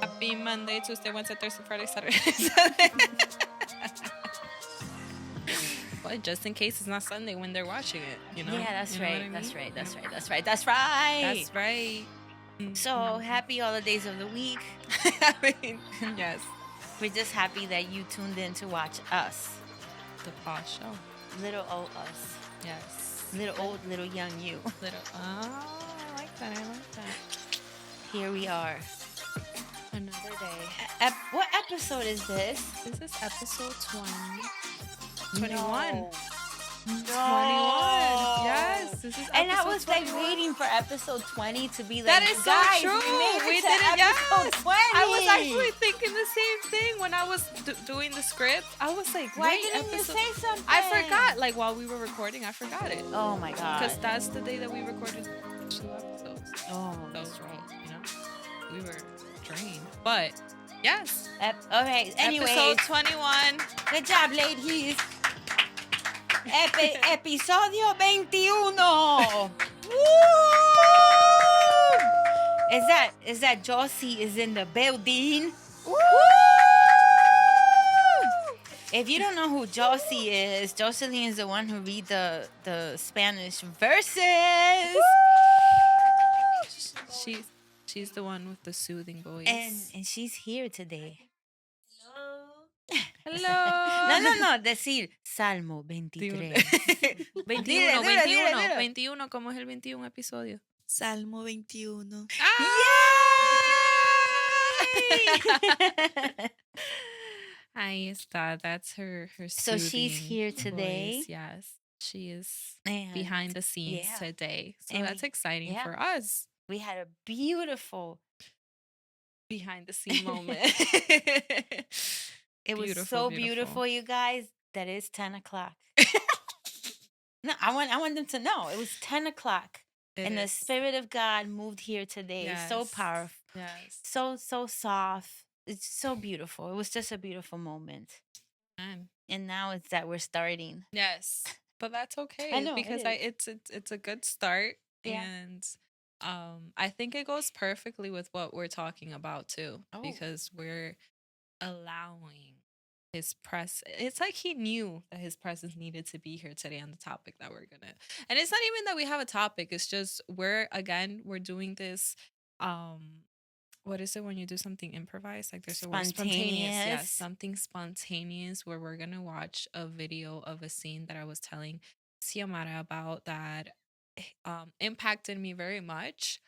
Happy Monday, Tuesday, Wednesday, Thursday, Friday, Saturday, Sunday. But just in case it's not Sunday when they're watching it, you know? Yeah, that's You know what right. I mean? That's right. That's right. That's right. That's right. That's right. So happy all the days of the week. I mean, yes. We're just happy that you tuned in to watch us. The Paw Show. Little old us. Yes. Little old, little young you. Little. Oh, I like that. I like that. Here we are. Another day. What episode is this? This is episode 20. 21. No. 21. Yes, this is episode and I was 21. like waiting for episode 20 to be like, that is so guys, true. We did it. episode 20. I was actually thinking the same thing when I was doing the script. I was like, why wait, didn't you say something? I forgot. Like while we were recording, I forgot it. Oh my god. Because that's the day that we recorded 2 episodes. Oh, so, that's right. You know, we were drained. But yes. Okay. Anyways, episode 21. Good job, ladies. Episodio 21. Woo! Is that Josie is in the building? Woo! If you don't know who Josie is, Jocelyn is the one who read the Spanish verses. Woo! She's the one with the soothing voice. And she's here today. Hello. No. Decir Salmo 23. 21. ¿Cómo es el 21 episodio? Salmo 21. Ahí está. That's her So she's here today. Voice. Yes. She is and behind the scenes today. So and that's exciting for us. We had a beautiful behind the scene moment. It was so beautiful, you guys, that it's 10 o'clock. No, I want them to know. It was 10 o'clock. And the Spirit of God moved here today. Yes. So powerful. Yes. So soft. It's so beautiful. It was just a beautiful moment. Man. And now it's that we're starting. Yes. But that's okay. I know, because it's a good start. Yeah. And I think it goes perfectly with what we're talking about too. Oh. Because we're allowing his it's like he knew that his presence needed to be here today on the topic that we're gonna, and it's not even that we have a topic, it's just we're doing this what is it when you do something improvised, like there's a word spontaneous. Yes, something spontaneous, where we're gonna watch a video of a scene that I was telling Xiomara about that impacted me very much.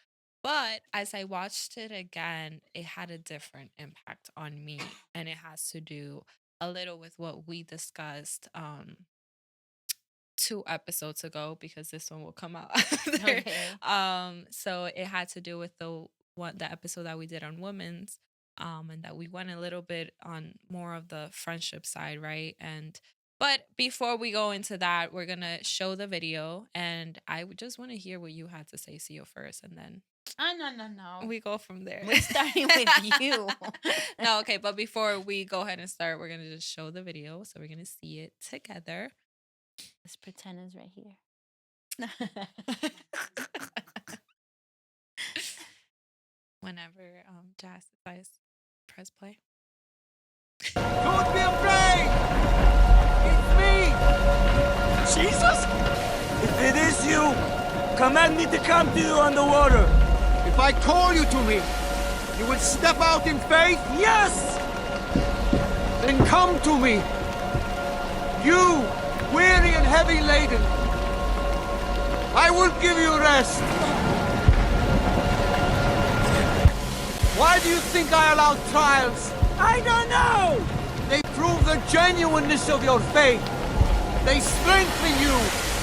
But as I watched it again, it had a different impact on me. And it has to do a little with what we discussed 2 episodes ago, because this one will come out after. Okay. So it had to do with the episode that we did on women's, and that we went a little bit on more of the friendship side, right? But before we go into that, we're gonna show the video, and I just want to hear what you had to say, Sio, first, and then No. we go from there. We're starting with you. No, okay, but before we go ahead and start, we're gonna just show the video, so we're gonna see it together. Let's pretend it's right here. Whenever Jazz decides to press play. Don't be afraid! It's me! Jesus? If it is you, command me to come to you on the water. If I call you to me, you will step out in faith? Yes! Then come to me. You, weary and heavy laden. I will give you rest. Why do you think I allow trials? I don't know! They prove the genuineness of your faith. They strengthen you.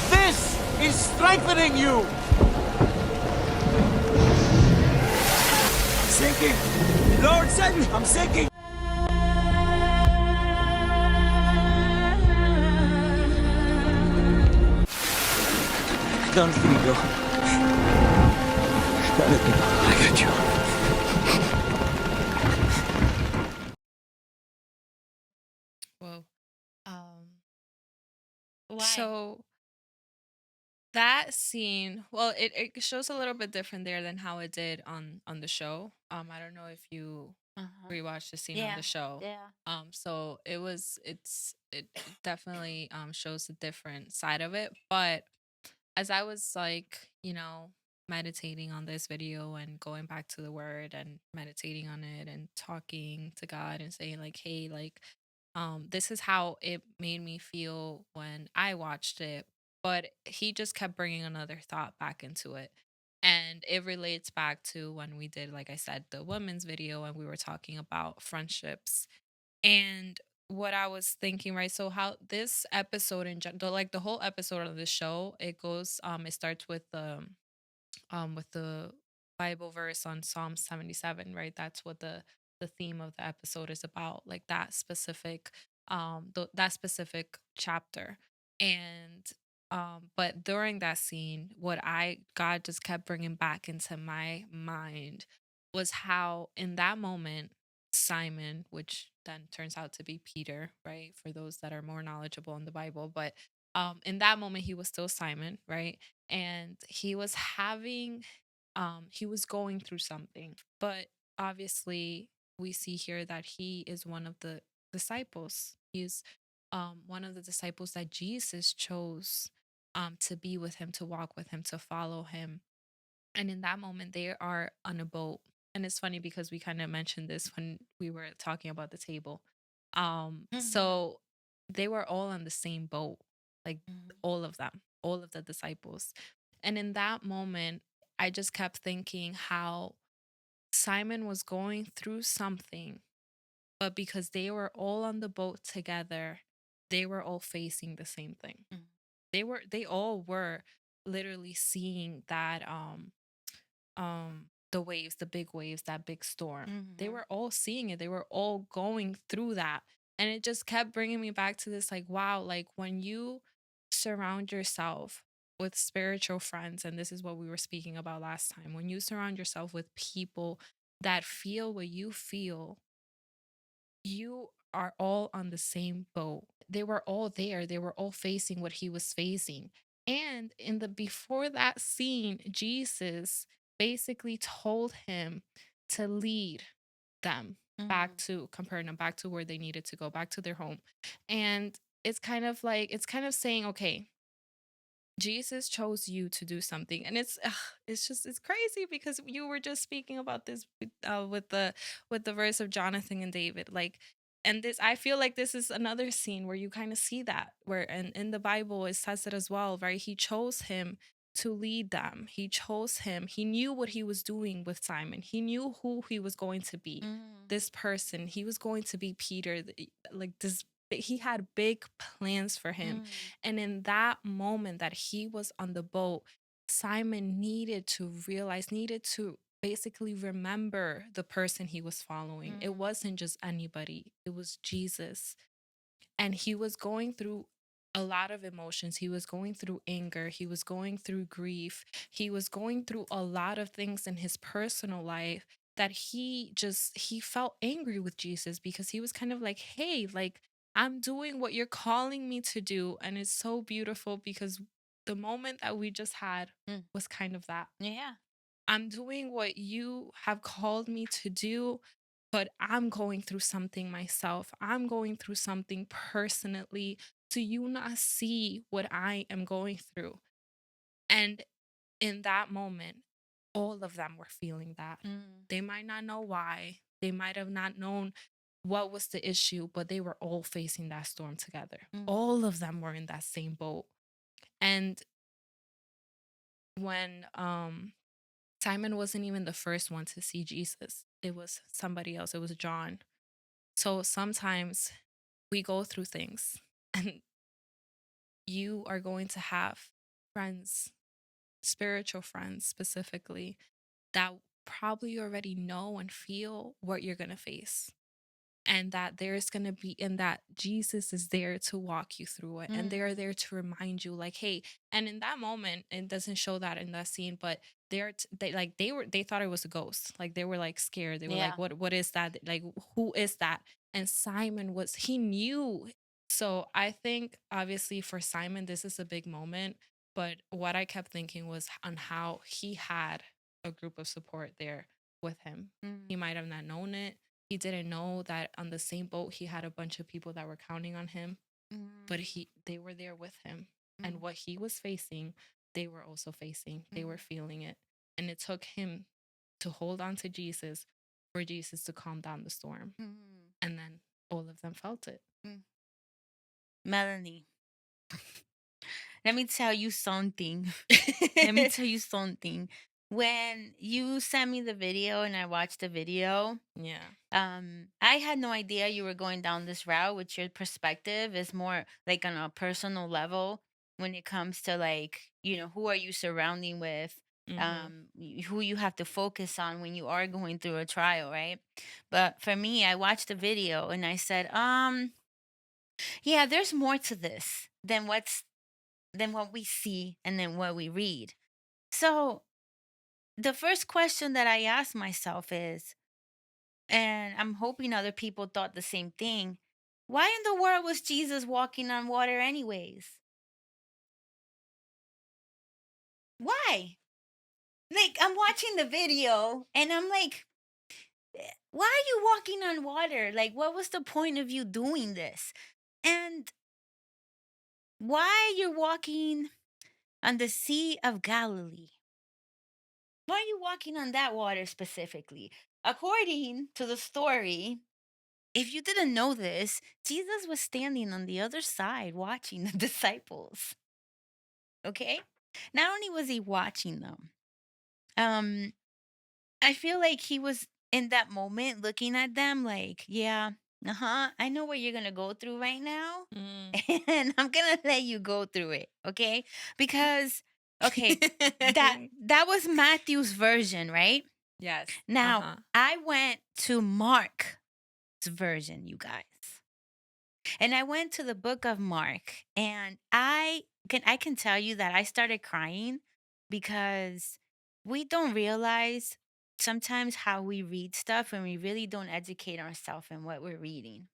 This is strengthening you. I'm sinking. Lord save me. I'm sinking. Don't let me go. Don't let me go. I got you. Whoa. Why? So that scene, well, it shows a little bit different there than how it did on the show. I don't know if you Uh-huh. rewatched the scene on Yeah. the show. Yeah. So it definitely shows a different side of it. But as I was like, meditating on this video and going back to the word and meditating on it and talking to God and saying like, hey, like, this is how it made me feel when I watched it. But he just kept bringing another thought back into it. And it relates back to when we did, like I said, the women's video and we were talking about friendships and what I was thinking, right? So how this episode like the whole episode of the show, it goes it starts with the Bible verse on Psalm 77, right? That's what the theme of the episode is about, like that specific that specific chapter. And but during that scene, what I God just kept bringing back into my mind was how in that moment Simon, which then turns out to be Peter, right? For those that are more knowledgeable in the Bible, but in that moment he was still Simon, right? And he was going through something, but obviously we see here that he is one of the disciples. He's one of the disciples that Jesus chose to be with him, to walk with him, to follow him. And in that moment they are on a boat. And it's funny because we kind of mentioned this when we were talking about the table. Mhm. So they were all on the same boat, like Mhm. all of them, all of the disciples. And in that moment I just kept thinking how Simon was going through something, but because they were all on the boat together, they were all facing the same thing. Mhm. They all were literally seeing that the waves, the big waves, that big storm. They Mhm. were all seeing it. They were all going through that. And it just kept bringing me back to this like wow, like when you surround yourself with spiritual friends, and this is what we were speaking about last time, when you surround yourself with people that feel what you feel, you are all on the same boat. They were all there. They were all facing what he was facing. And in the before that scene, Jesus basically told him to lead them back Mhm. to Capernaum, back to where they needed to go, back to their home. And it's kind of saying, okay, Jesus chose you to do something, and it's crazy because you were just speaking about this with the verse of Jonathan and David, like, and this I feel like this is another scene where you kind of see that where and in the Bible it says it as well, right? He chose him to lead them. He chose him. He knew what he was doing with Simon. He knew who he was going to be. Mhm. This person, he was going to be Peter, like this. He had big plans for him, Mhm. and in that moment that he was on the boat, Simon needed to realize, needed to basically remember the person he was following. It Mhm. wasn't just anybody, it was Jesus. And he was going through a lot of emotions. He was going through anger. He was going through grief. He was going through a lot of things in his personal life that he felt angry with Jesus because he was kind of like, hey, like, I'm doing what you're calling me to do. And it's so beautiful because the moment that we just had Mm. was kind of that. Yeah. I'm doing what you have called me to do, but I'm going through something myself. I'm going through something personally. Do you not see what I am going through? And in that moment, all of them were feeling that. Mhm. They might not know why, they might have not known what was the issue, but they were all facing that storm together. Mhm. All of them were in that same boat. And when Simon wasn't even the first one to see Jesus. It was somebody else. It was John. So sometimes we go through things and you are going to have friends, spiritual friends specifically, that probably already know and feel what you're going to face. And that there's going to be, and that Jesus is there to walk you through it. And they're Mhm. there to remind you, like, hey, and in that moment, it doesn't show that in that scene, but they thought it was a ghost. Like they were like scared. They were like, Yeah. what is that? Like, who is that? And Simon he knew. So I think obviously for Simon, this is a big moment. But what I kept thinking was on how he had a group of support there with him. He Mhm. might have not known it, he didn't know that on the same boat he had a bunch of people that were counting on him, but they were there with him. And what he was facing, they were also facing. They were feeling it. And it took him to hold on to Jesus for Jesus to calm down the storm. And then all of them felt it. Melanie, let me tell you something. Let me tell you something. When you sent me the video and I watched the video, Yeah. I had no idea you were going down this route, which your perspective is more like on a personal level when it comes to like, who are you surrounding with, who you have to focus on when you are going through a trial, right? But for me, I watched the video and I said, yeah, there's more to this than what we see and then what we read. So the first question that I asked myself is, and I'm hoping other people thought the same thing, why in the world was Jesus walking on water anyways? Why? Like, I'm watching the video and I'm like, why are you walking on water? Like, what was the point of you doing this? And why you're walking on the Sea of Galilee? Why are you walking on that water specifically? According to the story, if you didn't know this, Jesus was standing on the other side watching the disciples. Okay? Not only was he watching them, I feel like he was in that moment looking at them like, yeah, I know what you're gonna go through right now. And I'm gonna let you go through it, okay? Because okay, that was Matthew's version, right? Yes. Now I went to Mark's version, you guys. And I went to the book of Mark, and I can tell you that I started crying because we don't realize sometimes how we read stuff when we really don't educate ourselves in what we're reading.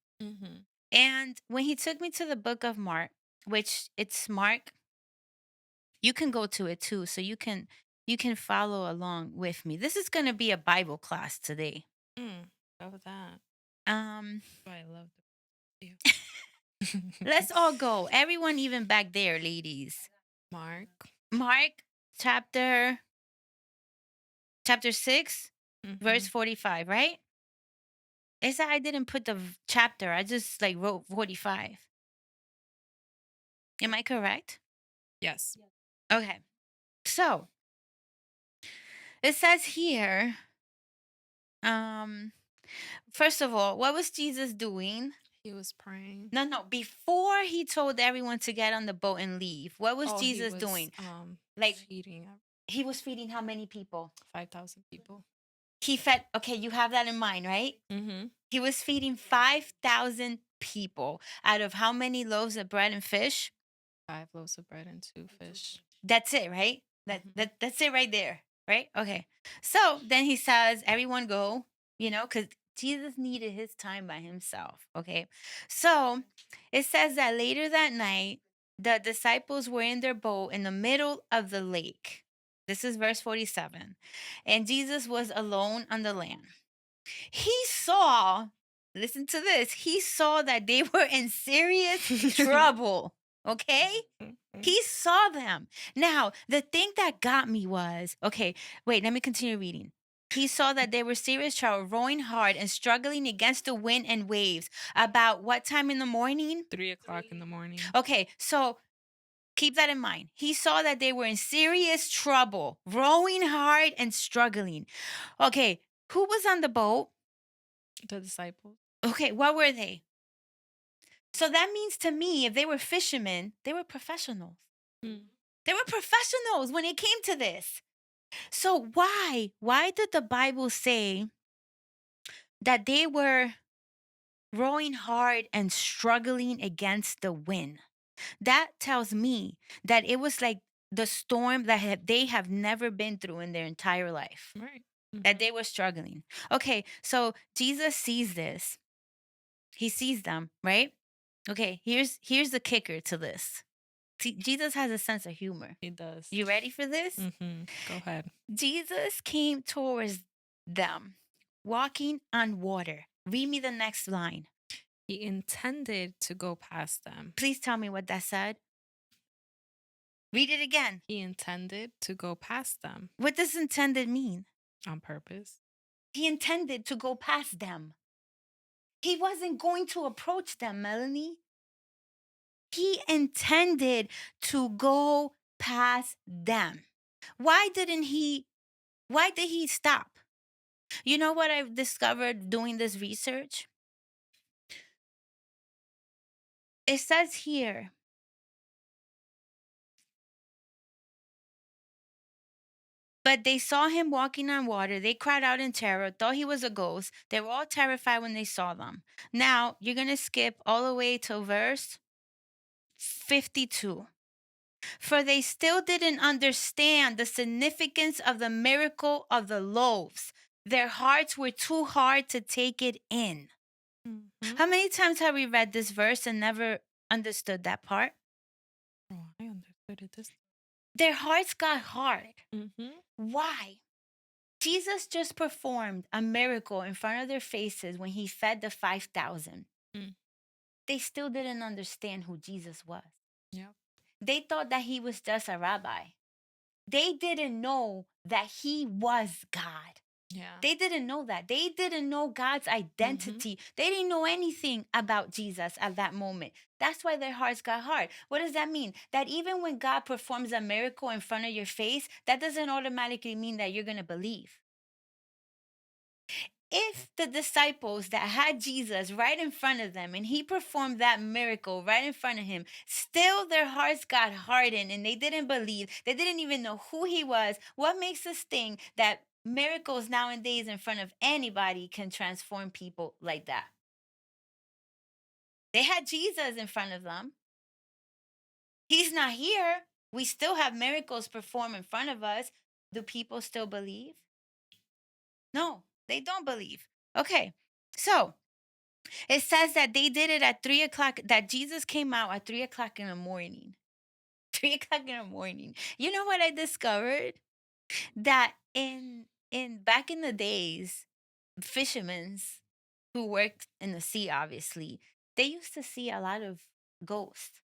And when he took me to the book of Mark, which it's Mark, you can go to it too, so you can follow along with me. This is going to be a Bible class today. Love that. I love you. Let's all go. Everyone, even back there, ladies. Mark chapter 6, verse 45, right? It's that I didn't put the chapter. I just like wrote 45. Am I correct? Yes. Okay. So it says here, first of all, what was Jesus doing? He was praying. No. Before he told everyone to get on the boat and leave, what was Jesus doing? Like feeding. He was feeding how many people? 5,000 people. He fed. Okay, you have that in mind, right? He was feeding 5,000 people out of how many loaves of bread and fish? 5 loaves of bread and 2 fish. That's it, right? That's it right there, right? Okay. So then he says, everyone go, because Jesus needed his time by himself. Okay. So it says that later that night, the disciples were in their boat in the middle of the lake. This is verse 47. And Jesus was alone on the land. He saw, listen to this, he saw that they were in serious trouble. Okay? He saw them. Now, the thing that got me was, okay, wait, let me continue reading. He saw that they were serious trouble, rowing hard and struggling against the wind and waves. About what time in the morning? 3 o'clock in the morning. Okay, so keep that in mind. He saw that they were in serious trouble, rowing hard and struggling. Okay, who was on the boat? The disciples. Okay, what were they? So that means to me, if they were fishermen, they were professionals. They were professionals when it came to this. So why did the Bible say that they were rowing hard and struggling against the wind? That tells me that it was like the storm that they have never been through in their entire life. Right. That they were struggling. Okay, so Jesus sees this. He sees them, right? Okay, here's the kicker to this. See, Jesus has a sense of humor. He does. You ready for this? Go ahead. Jesus came towards them, walking on water. Read me the next line. He intended to go past them. Please tell me what that said. Read it again. He intended to go past them What does intended mean? on purpose. He intended to go past them. He wasn't going to approach them, Melanie. He intended to go past them. Why did he stop? You know what I've discovered doing this research? It says here, but they saw him walking on water. They cried out in terror, thought he was a ghost. They were all terrified when they saw them. Now, you're going to skip all the way to verse 52. For they still didn't understand the significance of the miracle of the loaves. Their hearts were too hard to take it in. Mhm. How many times have we read this verse and never understood that part? Oh, I understood it this. Their hearts got hard. Mm-hmm. Why? Jesus just performed a miracle in front of their faces when he fed the 5,000. Mm. They still didn't understand who Jesus was. Yep. They thought that he was just a rabbi. They didn't know that he was God. Yeah. They didn't know that. They didn't know God's identity. They didn't know anything about Jesus at that moment. That's why their hearts got hard. What does that mean? That even when God performs a miracle in front of your face, that doesn't automatically mean that you're going to believe. If the disciples that had Jesus right in front of them and he performed that miracle right in front of him, still their hearts got hardened and they didn't believe, they didn't even know who he was, what makes us think that miracles nowadays in front of anybody can transform people like that? They had Jesus in front of them. He's not here. We still have miracles performed in front of us. Do people still believe? No, they don't believe. Okay, so it says that they did it at 3 o'clock, that Jesus came out at 3 o'clock in the morning. 3 o'clock in the morning. You know what I discovered? That in back in the days, fishermen who worked in the sea, obviously, they used to see a lot of ghosts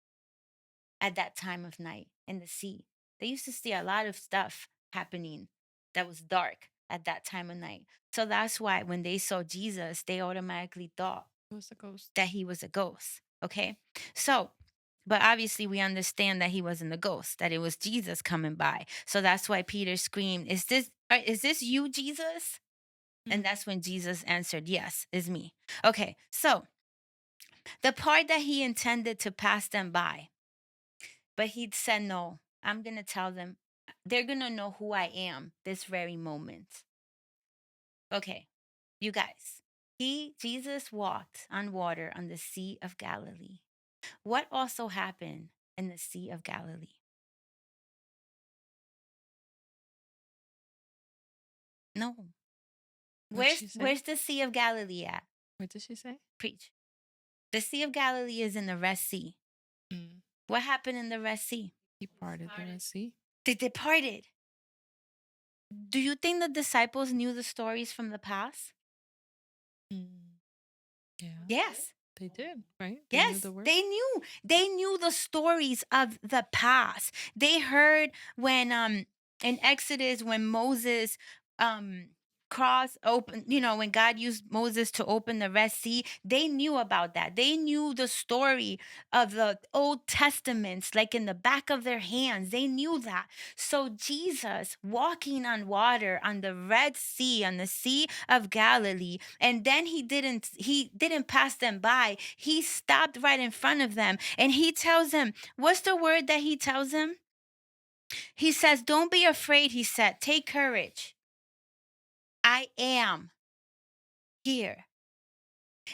at that time of night in the sea. They used to see a lot of stuff happening that was dark at that time of night. So that's why when they saw Jesus, they automatically thought It was a ghost. that he was a ghost. Okay. So, but obviously we understand that he wasn't a ghost, that it was Jesus coming by. So that's why Peter screamed, is this you, Jesus? And that's when Jesus answered, yes, it's me. Okay. So the part that he intended to pass them by, but he said, no, I'm going to tell them, they're going to know who I am this very moment. Okay. You guys, Jesus walked on water on the Sea of Galilee. What also happened in the Sea of Galilee? No. Where's the Sea of Galilee at? What did she say? Preach. The Sea of Galilee is in the Red Sea. Mm. What happened in the Red Sea? He parted the Red Sea. They departed. Do you think the disciples knew the stories from the past? Mm. Yeah. Yes. They did, right? They Yes, knew the word. they knew. They knew the stories of the past. They heard when in Exodus when Moses crossed open, when God used Moses to open the Red Sea, they knew about that. They knew the story of the Old Testaments like in the back of their hands. They knew that. So Jesus walking on water on the Red Sea, on the Sea of Galilee, and then he didn't pass them by. He stopped right in front of them and he tells them, what's the word that he tells them? He says, don't be afraid, he said, take courage. I am here.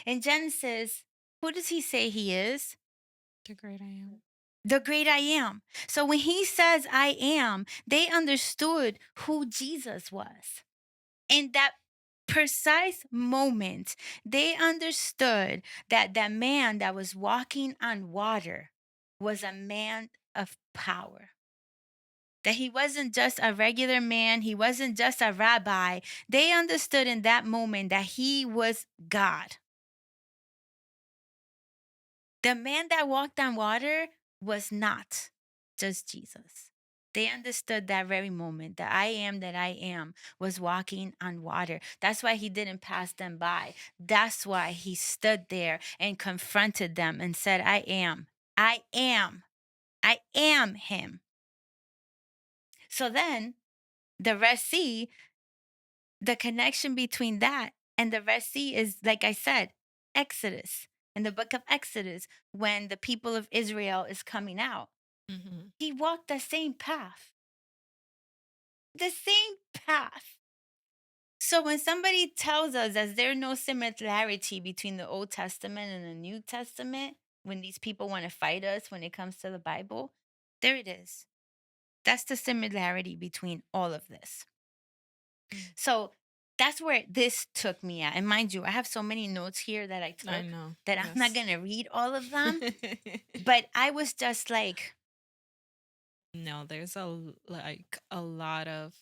In Genesis, who does he say he is? The great I am. The great I am. So when he says I am, they understood who Jesus was. In that precise moment, they understood that that man that was walking on water was a man of power. that he wasn't just a regular man, he wasn't just a rabbi. They understood in that moment that he was God. The man that walked on water was not just Jesus. They understood that very moment that I am that I am was walking on water. That's why he didn't pass them by. That's why he stood there and confronted them and said, I am, I am, I am him. So then the Red Sea, the connection between that and the Red Sea is, like I said, Exodus. In the book of Exodus, when the people of Israel is coming out, Mhm. he walked the same path. The same path. So when somebody tells us that there's no similarity between the Old Testament and the New Testament, when these people want to fight us when it comes to the Bible, there it is. That's the similarity between all of this. Mm. So that's where this took me at. And mind you, I have so many notes here that I I took know. that I'm not Yes. going to read all of them. But I was just like, No, there's like a lot of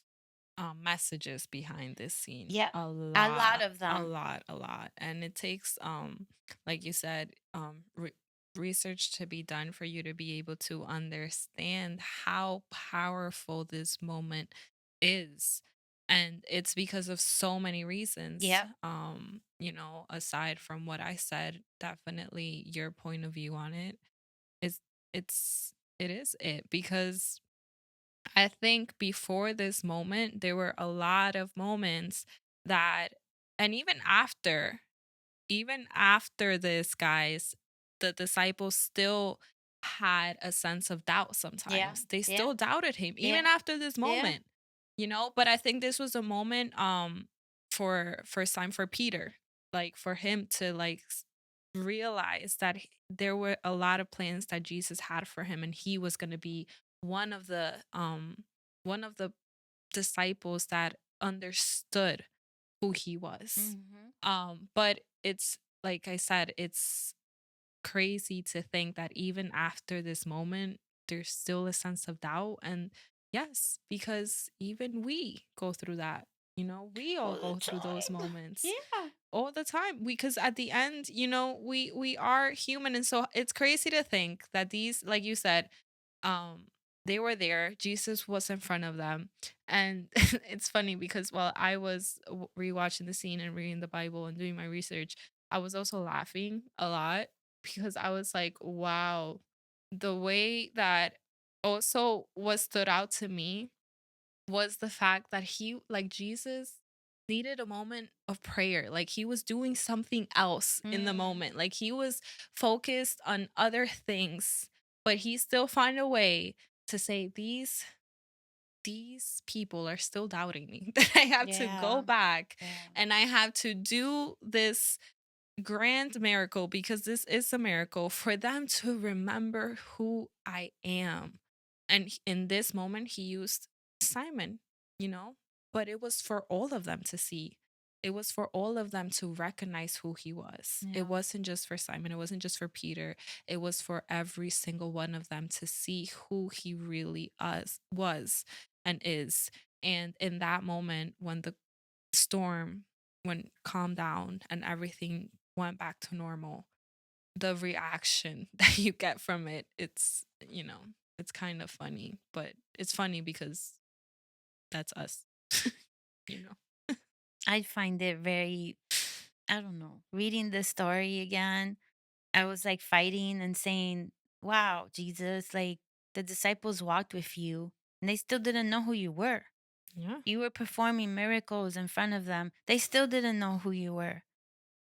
messages behind this scene. yeah, A a lot lot, of them. a lot. And it takes like you said, research to be done for you to be able to understand how powerful this moment is. And it's because of so many reasons. Yep. Aside from what I said, definitely your point of view on it is it is because I think before this moment, there were a lot of moments that, and even after this, guys, the disciples still had a sense of doubt Yeah. sometimes. They Yeah. still doubted him, Yeah. even after this Yeah. moment, But I think this was a moment for first time for Peter, like for him to realize that there were a lot of plans that Jesus had for him, and he was going to be one of the um one of the disciples that understood who he was. Mhm. But it's like I said, it's crazy to think that even after this moment, there's still a sense of doubt. And yes, because even we go through that, we all All the go through those time. moments Yeah. all the time. Because at the end, we are human. And so it's crazy to think that these, like you said, um, they were there. Jesus was in front of them. And it's funny because while I was rewatching the scene and reading the Bible and doing my research, I was also laughing a lot because I was like, wow, the way that also what stood out to me was the fact that Jesus needed a moment of prayer. Like he was doing something else in the Mm. moment. Like he was focused on other things, but he still find a way to say these people are still doubting me that I have to go Yeah. back Yeah. and I have to do this grand miracle because this is a miracle for them to remember who I am. And in this moment, he used Simon, you know, but it was for all of them to see. It was for all of them to recognize who he was. It Yeah. wasn't just for Simon. It wasn't just for Peter. It was for every single one of them to see who he really was and is. And in that moment, when the storm went calmed down and everything went back to normal, the reaction that you get from it, it's kind of funny, but it's funny because that's us, you know. I find it very, I don't know, reading the story again. I was like fighting and saying, wow, Jesus, like the disciples walked with you and they still didn't know who you were. Yeah. You were performing miracles in front of them. They still didn't know who you were.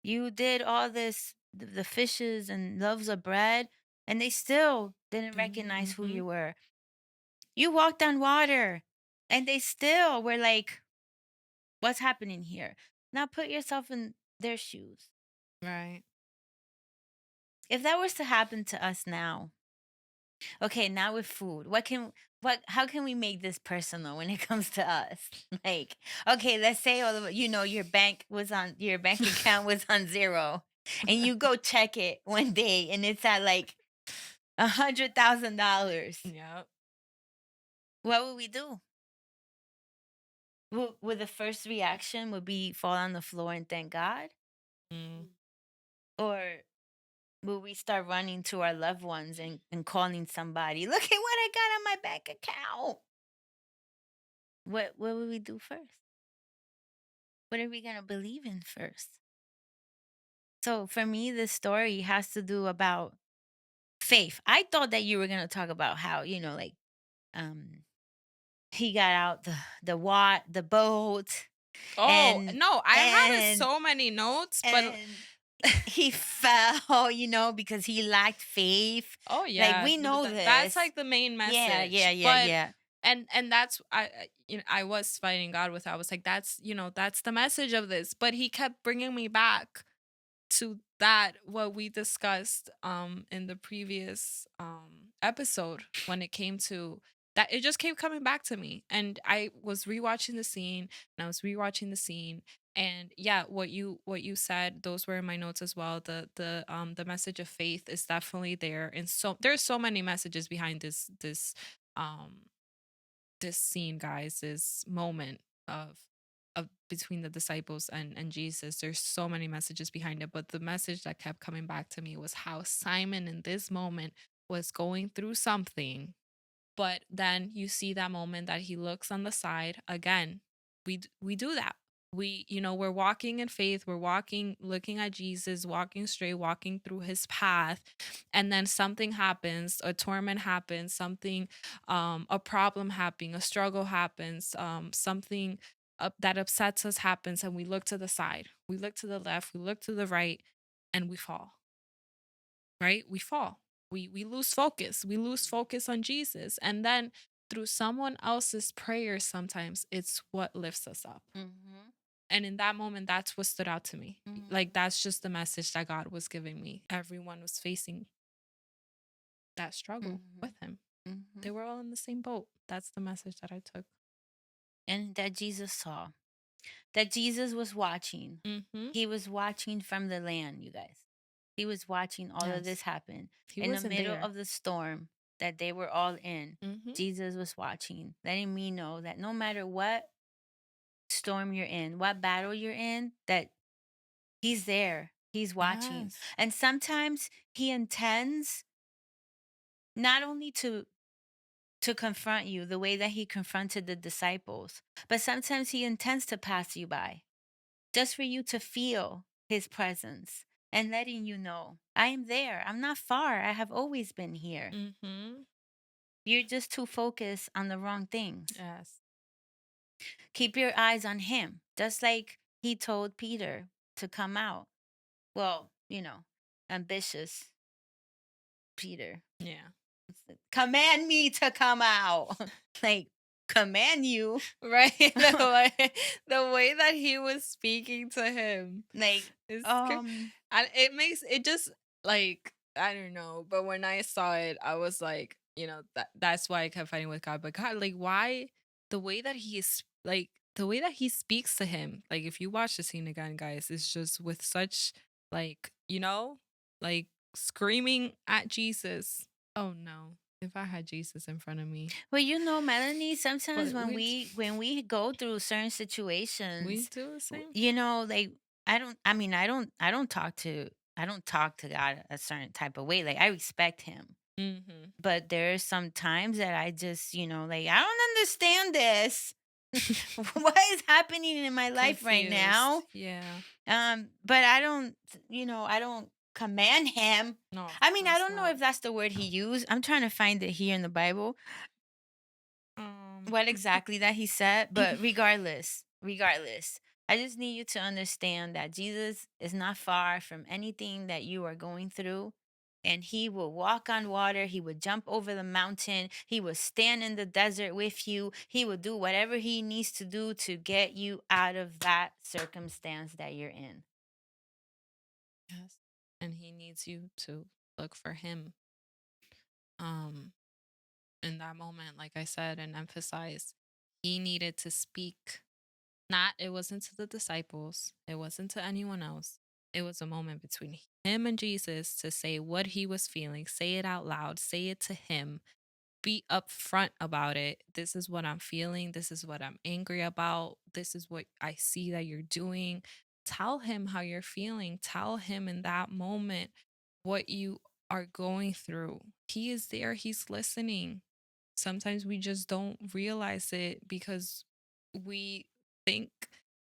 You did all this, the fishes and loaves of bread, and they still didn't recognize who Mm-hmm. you were. You walked on water, and they still were like, what's happening here? Now put yourself in their shoes. Right. If that was to happen to us now, okay, now with food, how can we make this personal when it comes to us? Like, okay, let's say all of your bank account was on zero, and you go check it one day, and it's at like $100,000. Yeah. what would we do? Would the first reaction would be fall on the floor and thank God? Mm. Or will we start running to our loved ones and calling somebody? Look at what I got on my bank account. What would we do first? What are we gonna believe in first? So for me, this story has to do about faith. I thought that you were gonna talk about how, like um he got out the boat Oh, and no, I had and so many notes, but and he fell, because he lacked faith. oh Like yeah, we know that's this. like the main Yeah, message. yeah, yeah, But yeah. and that's I was fighting God with. I was like, that's that's the message of this. But he kept bringing me back to that what we discussed in the previous episode when it came to that. It just kept coming back to me, and I was rewatching the scene, and I was rewatching the scene. And yeah, what you said, those were in my notes as well. The message of faith is definitely there, and so there's so many messages behind um this scene, guys, this moment of between the disciples and Jesus. There's so many messages behind it, but the message that kept coming back to me was how Simon in this moment was going through something, but then you see that moment that he looks on the side again. We do that. We're walking in faith, we're walking looking at Jesus, walking straight, walking through his path, and then something happens, a torment happens, something a problem happens, a struggle happens, something that upsets us happens, and we look to the side, we look to the left, we look to the right, and we fall. Right? We fall. We lose focus. We lose focus on Jesus. And then through someone else's prayers, sometimes it's what lifts us up. Mm-hmm. And in that moment, that's what stood out to me. Mm-hmm. Like that's just the message that God was giving me. Everyone was facing that struggle Mm-hmm. with him. Mm-hmm. They were all in the same boat. That's the message that I took. And that Jesus saw, that Jesus was watching. Mm-hmm. He was watching from the land, you guys. He was watching all of this Yes. happen He in the wasn't middle there. of the storm that they were all in. Mm-hmm. Jesus was watching, letting me know that no matter what storm you're in, what battle you're in, that he's there. He's watching. Yes. And sometimes he intends not only to confront you the way that he confronted the disciples, but sometimes he intends to pass you by just for you to feel his presence and letting you know, I am there. I'm not far. I have always been here. Mm-hmm. You're just too focused on the wrong things. Yes. Keep your eyes on him, just like he told Peter to come out. Well, ambitious Peter. Yeah. Command me to come out. Like, command you. Right. The way that he was speaking to him. Like, It's um, and it makes it just like I don't know, but when I saw it, I was like, that's why I kept fighting with God. But God, like, why the way that he is like the way that he speaks to him, like if you watch the scene again, guys, it's just with such like, like screaming at Jesus. Oh no. If I had Jesus in front of me. well, Melanie, sometimes But when we we go through certain we situations, do the same. like I don't talk to God a certain type of way. Like I respect him. Mm-hmm. But there's some times that I just, like, I don't understand this. What is happening in my life right now? Yeah. But I don't command him. No, I mean, I course don't know not. if that's the word he used. I'm trying to find it here in the Bible, Um, what exactly that he said. But regardless, I just need you to understand that Jesus is not far from anything that you are going through. And he will walk on water. He would jump over the mountain. He will stand in the desert with you. He will do whatever he needs to do to get you out of that circumstance that you're in. yes. And he needs you to look for him. Um, in that moment, like I said and emphasized, he needed to speak. It wasn't to the disciples, it wasn't to anyone else. It was a moment between him and Jesus to say what he was feeling, say it out loud, say it to him. be upfront about it. This is what I'm feeling. This is what I'm angry about. This is what I see that you're doing. Tell him how you're feeling. Tell him in that moment what you are going through. He is there, he's listening. Sometimes we just don't realize it because we think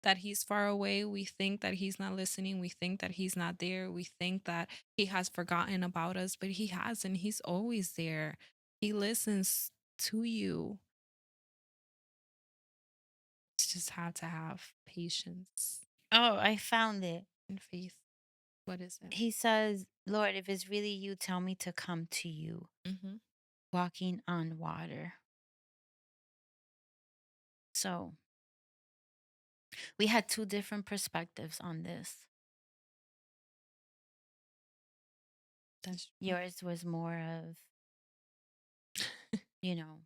that he's far away. We think that he's not listening. We think that he's not there. We think that he has forgotten about us, but he hasn't. He's always there. He listens to you. You just have to have patience Oh, I found it. and faith. What is it? He says, Lord, if it's really you, tell me to come to you, Mm-hmm. walking on water. So we had two different perspectives on this. That's true. Yours was more of, you know,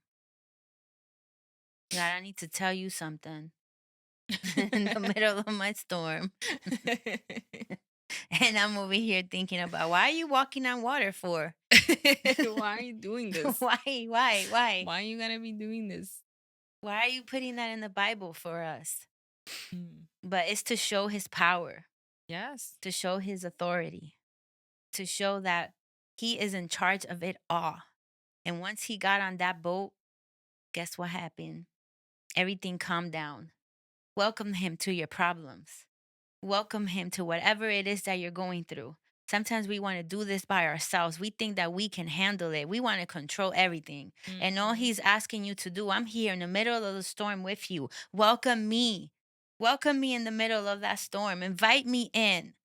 God, I need to tell you something in the middle of my storm. And I'm over here thinking about, why are you walking on water for? Why are you doing this? Why? Why are you gonna be doing this? Why are you putting that in the Bible for us? Mm. But it's to show his power, Yes. to show his authority, to show that he is in charge of it all. And once he got on that boat, guess what happened? Everything calmed down. Welcome him to your problems. Welcome him to whatever it is that you're going through. Sometimes we want to do this by ourselves. We think that we can handle it. We want to control everything. And all Mhm. he's asking you to do, I'm here in the middle of the storm with you. Welcome me. Welcome me in the middle of that storm. Invite me in.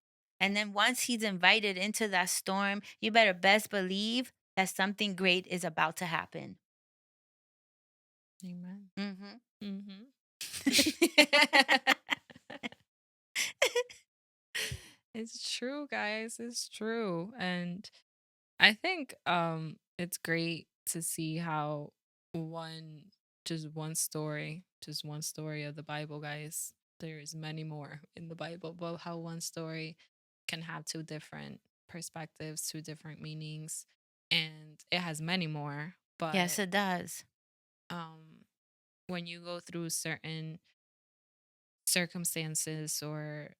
And then once he's invited into that storm, you better best believe that something great is about to happen. Amen. Mm-hmm. Mm-hmm. It's true, guys. It's true. And I think it's great to see how one just one story of the Bible, guys. There is many more in the Bible, but how one story can have two different perspectives, two different meanings, and it has many more. Yes, But it does. um when you go through certain circumstances or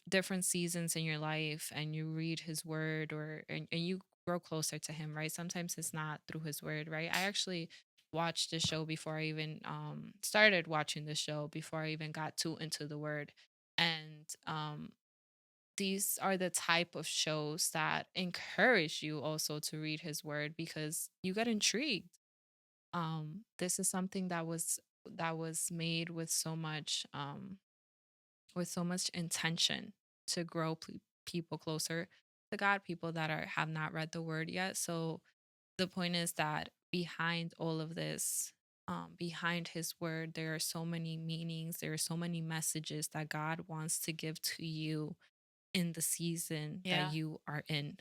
different seasons in your life and you read his word and you grow closer to him, right? Sometimes it's not through his word, right? I actually watched the show before I even started watching the show before I even got too into the word. And these are the type of shows that encourage you also to read his word because you get intrigued. This is something that was made with so much intention to grow people closer to God, people that are have not read the word yet. So the point is that behind all of this, behind his word, there are so many meanings, there are so many messages that God wants to give to you in the season that Yeah. you are in.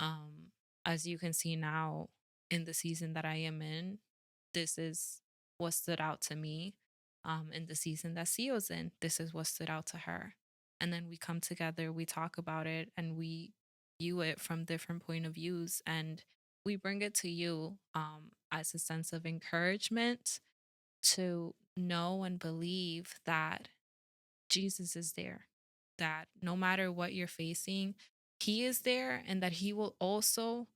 Um, as you can see now in the season that I am in, this is what stood out to me. In the season that Sio's in, this is what stood out to her. And then we come together, we talk about it, and we view it from different point of views, and we bring it to you as a sense of encouragement to know and believe that Jesus is there, that no matter what you're facing, he is there, and that he will also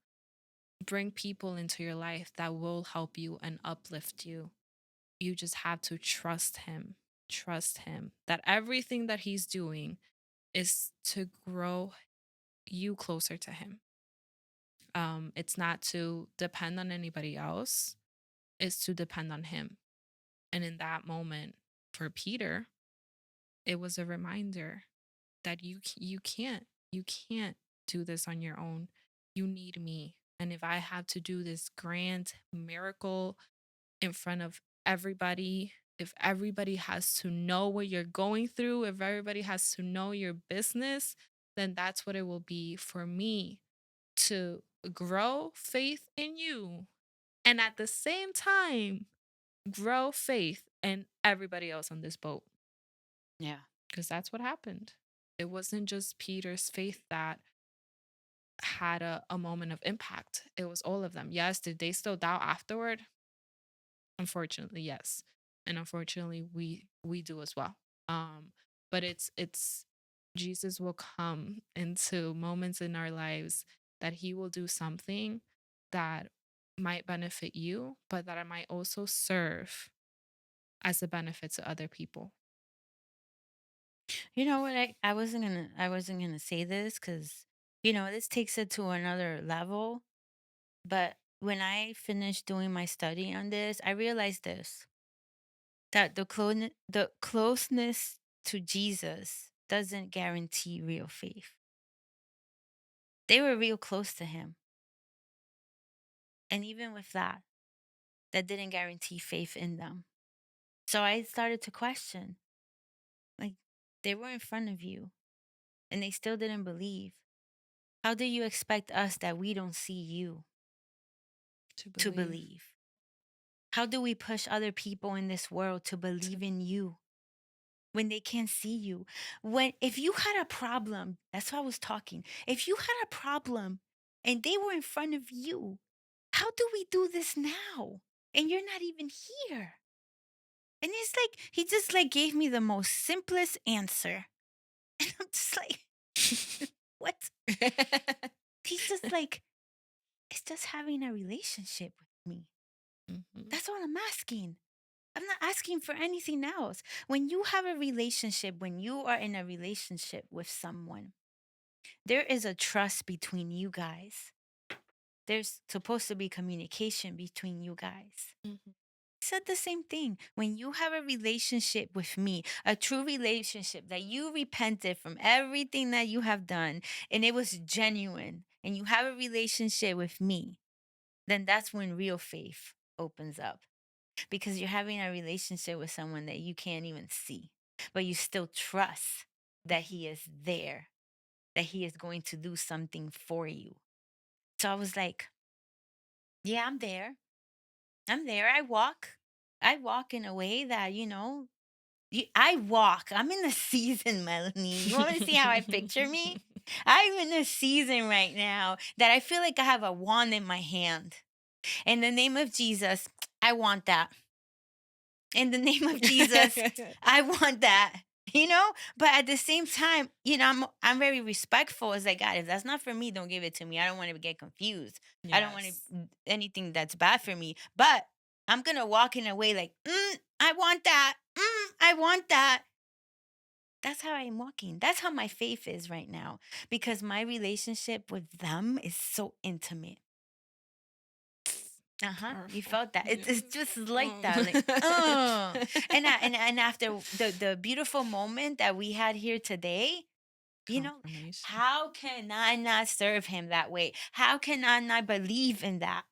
bring people into your life that will help you and uplift you. You just have to trust him. Trust him that everything that he's doing is to grow you closer to him. It's not to depend on anybody else, it's to depend on him. And in that moment, for Peter, it was a reminder that you can't do this on your own. You need me. And if I have to do this grand miracle in front of everybody, if everybody has to know what you're going through, if everybody has to know your business, then that's what it will be for me to grow faith in you. And at the same time, grow faith in everybody else on this boat. Yeah. Because that's what happened. It wasn't just Peter's faith that had a moment of impact. It was all of them. Yes, did they still doubt afterward? Unfortunately, yes. And unfortunately, we do as well. But it's Jesus will come into moments in our lives that he will do something that might benefit you, but that I might also serve as a benefit to other people. You know what? I wasn't gonna say this because this takes it to another level. But when I finished doing my study on this, I realized this that the closeness to Jesus doesn't guarantee real faith. They were real close to him. And even with that, that didn't guarantee faith in them. So I started to question, like, they were in front of you and they still didn't believe. How do you expect us that we don't see you To to believe. believe? How do we push other people in this world to believe To in you when they can't see you? When if you had a problem, that's why I was talking. If you had a problem and they were in front of you, how do we do this now? And you're not even here. And it's like he just like gave me the most simplest answer. And I'm just like, what? He's just like, it's just having a relationship with me. Mhm. That's all I'm asking. I'm not asking for anything else. When you have a relationship, when you are in a relationship with someone, there is a trust between you guys. There's supposed to be communication between you guys. Mhm. Said the same thing. When you have a relationship with me, a true relationship that you repented from everything that you have done and it was genuine, and you have a relationship with me, then that's when real faith opens up because you're having a relationship with someone that you can't even see, but you still trust that he is there, that he is going to do something for you. So I was like, yeah, I'm there. I'm there. I walk. I walk in a way that, I walk. I'm in the season, Melanie. You want me to see how I picture me? I'm in a season right now that I feel like I have a wand in my hand. In the name of Jesus, I want that. In the name of Jesus, I want that. But at the same time, I'm very respectful. It's like, God, if that's not for me, don't give it to me. I don't want to get confused. I don't want Yes. anything that's bad for me. But I'm gonna walk in a way like, I want that. I want that. That's how I'm walking. That's how my faith is right now because my relationship with them is so intimate. Uh-huh. You Powerful. felt that. It's Yes. just like Oh. that. Like, and after the beautiful moment that we had here today, you know, Confirmation. how can I not serve him that way? How can I not believe in that?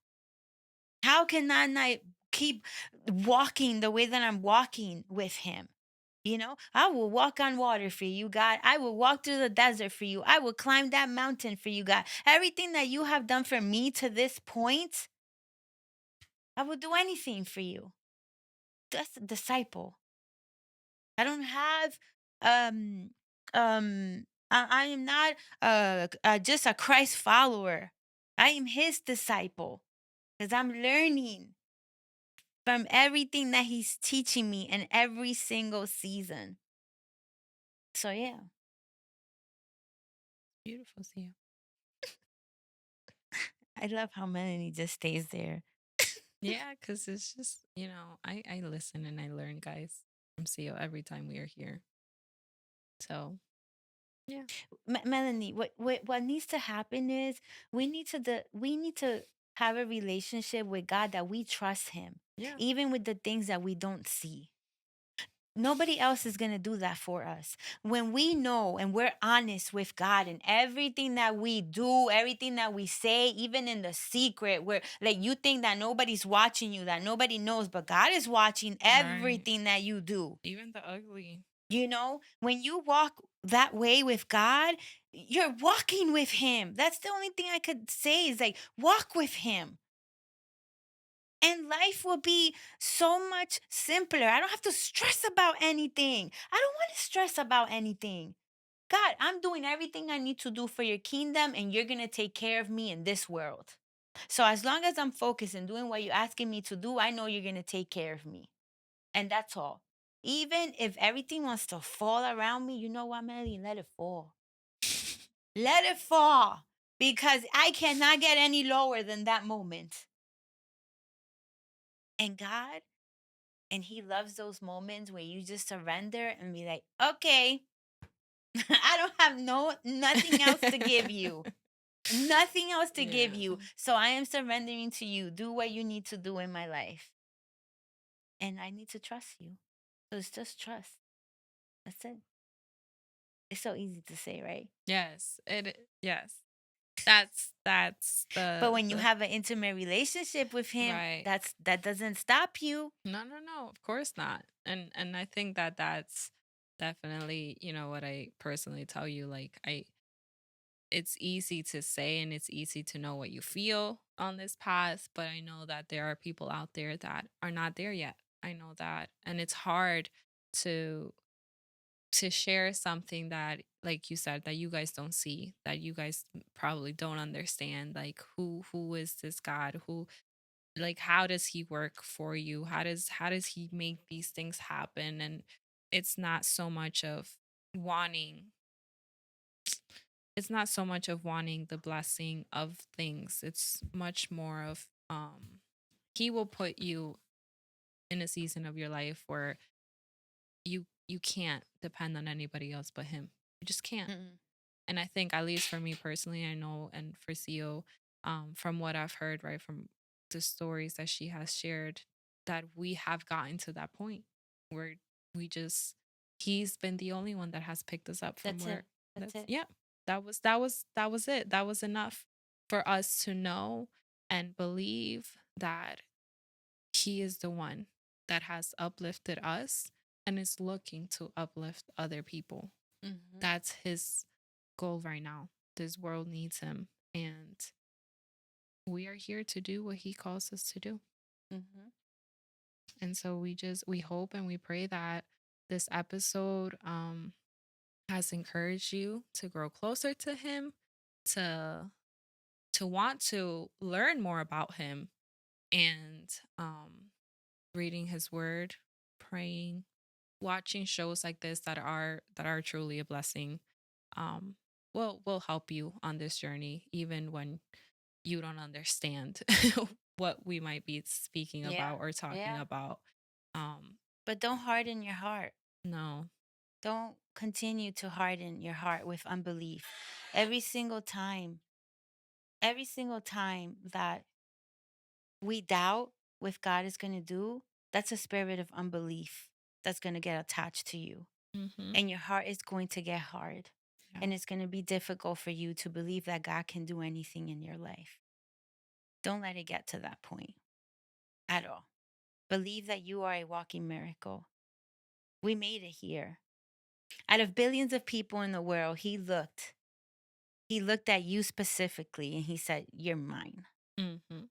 How can I not keep walking the way that I'm walking with him? I will walk on water for you, God. I will walk through the desert for you. I will climb that mountain for you, God. Everything that you have done for me to this point, I will do anything for you. That's a disciple. I don't have um I am not just a Christ follower. I am his disciple because I'm learning from everything that he's teaching me in every single season. So yeah, Beautiful, see. I love how Melanie just stays there. Yeah, because it's just, I listen and I learn, guys, from CEO every time we are here. So, yeah. Melanie, what needs to happen is we need to have a relationship with God that we trust him, Yeah. even with the things that we don't see. Nobody else is going to do that for us. When we know and we're honest with God and everything that we do, everything that we say, even in the secret, where like you think that nobody's watching you, that nobody knows, but God is watching Right. everything that you do. Even the ugly. When you walk that way with God, you're walking with him. That's the only thing I could say is like walk with him. And life will be so much simpler. I don't have to stress about anything. I don't want to stress about anything. God, I'm doing everything I need to do for your kingdom, and you're going to take care of me in this world. So as long as I'm focused and doing what you're asking me to do, I know you're going to take care of me. And that's all. Even if everything wants to fall around me, you know what, Melly? Let it fall. Let it fall. Because I cannot get any lower than that moment. And God, and He loves those moments where you just surrender and be like, okay, I don't have nothing else to give you. Nothing else to give Yeah. you. So I am surrendering to you. Do what you need to do in my life. And I need to trust you. So it's just trust. That's it. It's so easy to say, right? Yes. Yes. That's But when you the have an intimate relationship with him, right. that doesn't stop you. No, of course not. And I think that that's definitely, what I personally tell you, like it's easy to say and it's easy to know what you feel on this path, but I know that there are people out there that are not there yet. I know that. And it's hard to share something that, like you said, that you guys don't see, that you guys probably don't understand, like who is this God, who, like, how does he work for you, how does he make these things happen. And it's not so much of wanting the blessing of things. It's much more of he will put you in a season of your life where you can't depend on anybody else but him. You just can't. Mm-mm. And I think, at least for me personally, I know, and for Theo, from what I've heard, right, from the stories that she has shared, that we have gotten to that point where he's been the only one that has picked us up from That's where it. That's it. yeah, that was it. That was enough for us to know and believe that he is the one that has uplifted us and is looking to uplift other people. Mm-hmm. That's his goal right now. This world needs him, and we are here to do what he calls us to do. Mm-hmm. And so we hope and we pray that this episode has encouraged you to grow closer to him, to want to learn more about him, and reading his word, praying, watching shows like this that are truly a blessing, um will help you on this journey, even when you don't understand what we might be speaking Yeah. about or talking Yeah. about. um But don't harden your heart. no. Don't continue to harden your heart with unbelief. Every single time that we doubt what God is going to do, that's a spirit of unbelief that's going to get attached to you. Mm-hmm. And your heart is going to get hard. Yeah. And it's going to be difficult for you to believe that God can do anything in your life. Don't let it get to that point at all. Believe that you are a walking miracle. We made it here. Out of billions of people in the world, He looked at you specifically and He said, "You're mine. Mm-hmm.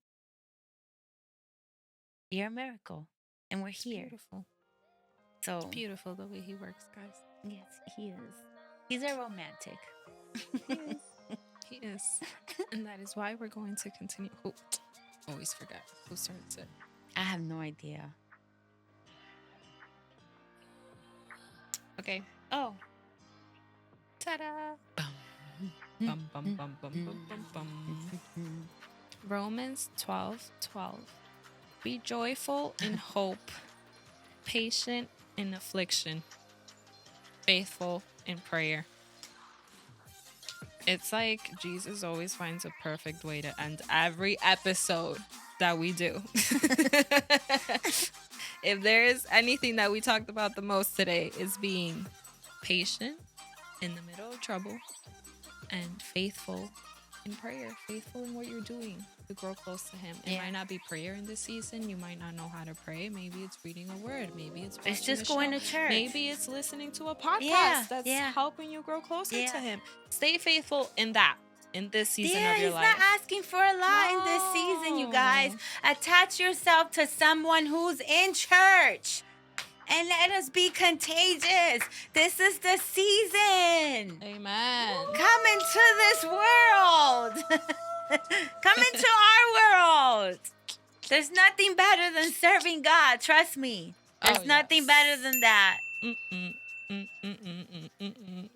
You're a miracle." And we're It's here. beautiful. It's So, beautiful the way he works, guys. yes, He is. He's a romantic. He is. He is. And that is why we're going to continue. Oh, always forget who starts it. I have no idea. Okay. Oh. Ta-da! Bum, Bum, bum, bum, bum, bum, bum, bum. Romans 12:12. Be joyful in hope, patient in affliction, faithful in prayer. It's like Jesus always finds a perfect way to end every episode that we do. If there is anything that we talked about the most today, is being patient in the middle of trouble and faithful in prayer, faithful in what you're doing to grow close to him. It might not be prayer in this season. You might not know how to pray. Maybe it's reading a word. Maybe it's just going to church. Maybe it's listening to a podcast that's Yeah. helping you grow closer Yeah. to him. Stay faithful in this season of your He's life. not asking for a lot in this season, you guys. No. Attach yourself to someone who's in church and let us be contagious. This is the season. Amen. Come into this world. Come into our world. There's nothing better than serving God. Trust me. There's Oh, nothing yes. better than that. Mm-mm, mm-mm, mm-mm, mm-mm.